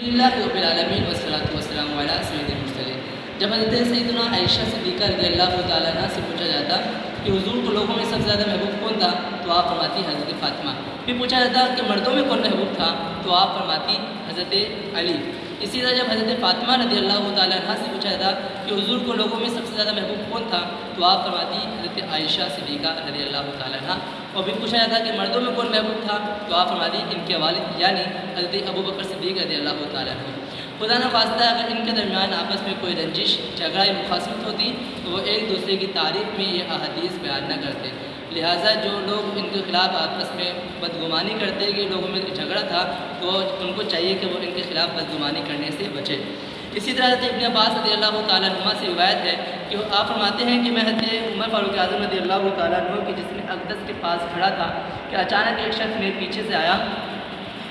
اللہ رب العالمین والصلاۃ والسلام علی سید المرسلین۔ جب حضرت سیدنا عائشہ صدیقہ رضی اللہ تعالیٰ عنہ سے پوچھا جاتا کہ حضور کو لوگوں میں سب سے زیادہ محبوب کون تھا تو آپ فرماتی حضرت فاطمہ۔ پھر پوچھا جاتا کہ مردوں میں کون محبوب تھا تو آپ فرماتی حضرت علی۔ اسی طرح جب حضرت فاطمہ رضی اللہ تعالیٰ عنہ سے پوچھا جاتا کہ حضور کو لوگوں میں سب سے زیادہ محبوب کون تھا تو آپ فرماتی حضرت عائشہ صدیقہ رضی اللہ تعالیٰ عنہ۔ اور پھر پوچھا جاتا کہ مردوں میں کون محبوب تھا تو آپ فرماتی ان کے والد یعنی حضرت ابوبکر صدیق رضی اللہ تعالیٰ عنہ۔ خدا نخواستہ اگر ان کے درمیان آپس میں کوئی رنجش، جھگڑا یا مخاصمت ہوتی تو وہ ایک دوسرے کی تعریف میں یہ احادیث بیان نہ کرتے، لہٰذا جو لوگ ان کے خلاف آپس میں بدگمانی کرتے کہ لوگوں میں جھگڑا تھا تو ان کو چاہیے کہ وہ ان کے خلاف بدگمانی کرنے سے بچے۔ اسی طرح حضرت ابن عباس رضی اللہ تعالیٰ عنہ سے روایت ہے کہ آپ فرماتے ہیں کہ میں حضرت عمر فاروق اعظم رضی اللہ تعالیٰ عنہ کے جسم اقدس کے پاس کھڑا تھا کہ اچانک ایک شخص میرے پیچھے سے آیا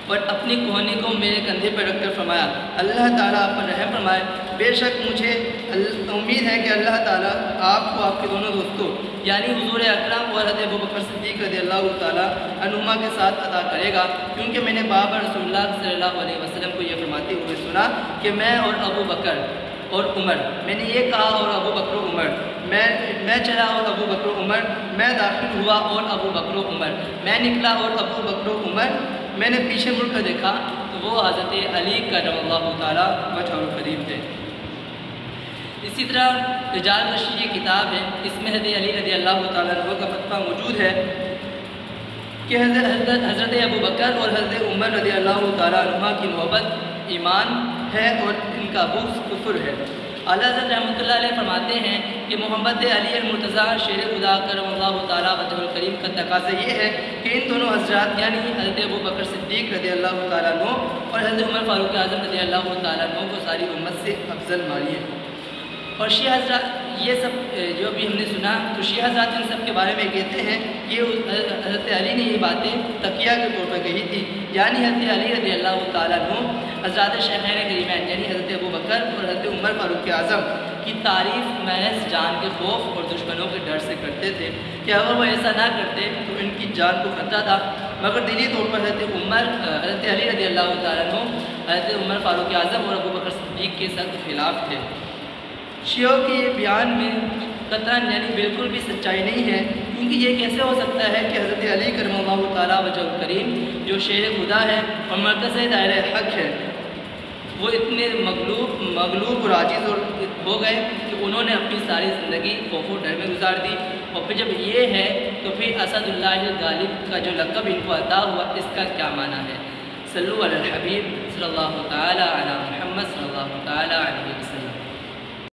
اور اپنی کوہنی کو میرے کندھے پر رکھ کر فرمایا، اللہ تعالیٰ آپ پر رحم فرمائے، بے شک مجھے امید ہے کہ اللہ تعالیٰ آپ کو آپ کے دونوں دوستوں یعنی حضور اکرم اور حضرت ابوبکر صدیق رضی اللہ تعالیٰ عنہما کے ساتھ عطا کرے گا، کیونکہ میں نے باب رسول اللہ صلی اللہ علیہ وسلم کو یہ فرماتے ہوئے سنا کہ میں اور ابو بکر اور عمر، میں نے یہ کہا اور ابو بکر و عمر، میں چلا اور ابو بکر و عمر، میں داخل ہوا اور ابو بکر و عمر، میں نکلا اور ابو بکر و عمر، میں نے پیچھے مڑ کر دیکھا تو وہ حضرت علی کرم اللہ تعالیٰ وجہ الکریم تھے۔ اسی طرح رجال رشید یہ کتاب ہے، اس میں حضرت علی رضی اللہ تعالیٰ عنہ کا فتویٰ موجود ہے کہ حضرت ابو بکر اور حضرت عمر رضی اللہ تعالیٰ عنہ کی محبت ایمان ہے اور ان کا بغض کفر ہے۔ اعلیٰ حضرت رحمۃ اللہ علیہ فرماتے ہیں کہ محمد علی المرتضیٰ شیر خدا کرم اللہ تعالیٰ وجہ الکریم کا تقاضا یہ ہے کہ ان دونوں حضرات یعنی حضرت ابو بکر صدیق رضی اللہ تعالیٰ عنہ اور حضرت عمر فاروق اعظم رضی اللہ تعالیٰ عنہ کو ساری امت سے افضل مانیے۔ اور شیعہ حضرات یہ سب جو بھی ہم نے سنا تو شیعہ حضرات ان سب کے بارے میں کہتے ہیں کہ حضرت علی نے یہ باتیں تقیہ کے طور پر کہی تھی، یعنی حضرت علی رضی اللہ تعالیٰ عنہ حضرات شیخین کریمین یعنی حضرت ابو بکر اور حضرت عمر فاروق اعظم کی تعریف محض جان کے خوف اور دشمنوں کے ڈر سے کرتے تھے کہ اگر وہ ایسا نہ کرتے تو ان کی جان کو خطرہ تھا، مگر دلی طور پر حضرت علی رضی اللہ تعالیٰ عنہ حضرت عمر فاروق اعظم اور ابو بکر صدیق کے سخت خلاف تھے۔ شیعوں کے یہ بیان میں قطعاً یعنی بالکل بھی سچائی نہیں ہے، کیونکہ یہ کیسے ہو سکتا ہے کہ حضرت علی کرم اللہ تعالیٰ وجہ الکریم جو شیر خدا ہے اور مرکز دائرہ حق ہے وہ اتنے مغلوب اور عاجز ہو گئے کہ انہوں نے اپنی ساری زندگی خوف و ڈر میں گزار دی، اور پھر جب یہ ہے تو پھر اسد اللہ الغالب کا جو لقب ان کو عطا ہوا اس کا کیا معنی ہے؟ صلو علی الحبیب صلی اللہ تعالیٰ علی محمد صلی اللہ تعالیٰ